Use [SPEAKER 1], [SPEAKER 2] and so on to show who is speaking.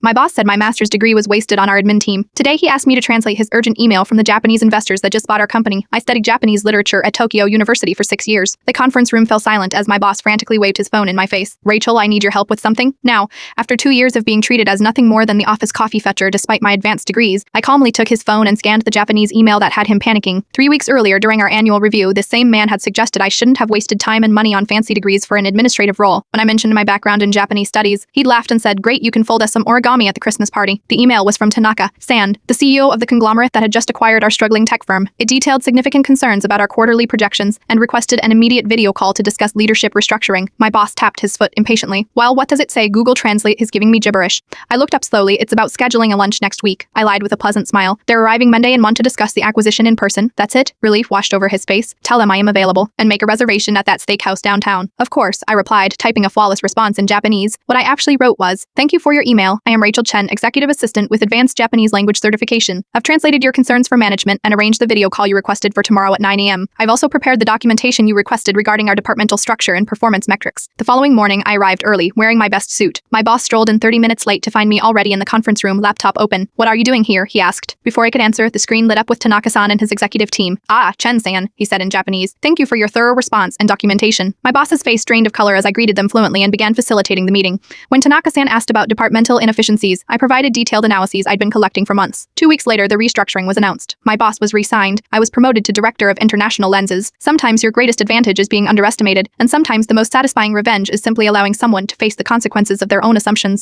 [SPEAKER 1] My boss said my master's degree was wasted on our admin team. Today he asked me to translate his urgent email from the Japanese investors that just bought our company. I studied Japanese literature at Tokyo University for 6 years. The conference room fell silent as my boss frantically waved his phone in my face. Rachel, I need your help with something. Now, after 2 years of being treated as nothing more than the office coffee fetcher despite my advanced degrees, I calmly took his phone and scanned the Japanese email that had him panicking. 3 weeks earlier, during our annual review, this same man had suggested I shouldn't have wasted time and money on fancy degrees for an administrative role. When I mentioned my background in Japanese studies, he'd laughed and said, "Great, you can fold us some origami at the Christmas party." The email was from Tanaka-san, the CEO of the conglomerate that had just acquired our struggling tech firm. It detailed significant concerns about our quarterly projections and requested an immediate video call to discuss leadership restructuring. My boss tapped his foot impatiently. "Well, what does it say? Google Translate is giving me gibberish." I looked up slowly. "It's about scheduling a lunch next week." I lied with a pleasant smile. "They're arriving Monday and want to discuss the acquisition in person." "That's it?" Relief washed over his face. "Tell them I am available, and make a reservation at that steakhouse downtown." "Of course," I replied, typing a flawless response in Japanese. What I actually wrote was, "Thank you for your email. I am Rachel Chen, Executive Assistant with Advanced Japanese Language Certification. I've translated your concerns for management and arranged the video call you requested for tomorrow at 9 a.m. I've also prepared the documentation you requested regarding our departmental structure and performance metrics." The following morning, I arrived early, wearing my best suit. My boss strolled in 30 minutes late to find me already in the conference room, laptop open. "What are you doing here?" he asked. Before I could answer, the screen lit up with Tanaka-san and his executive team. "Ah, Chen-san," he said in Japanese. "Thank you for your thorough response and documentation." My boss's face drained of color as I greeted them fluently and began facilitating the meeting. When Tanaka-san asked about departmental inefficiencies, I provided detailed analyses I'd been collecting for months. 2 weeks later, the restructuring was announced. My boss was re-signed. I was promoted to Director of International Lenses. Sometimes your greatest advantage is being underestimated, and sometimes the most satisfying revenge is simply allowing someone to face the consequences of their own assumptions.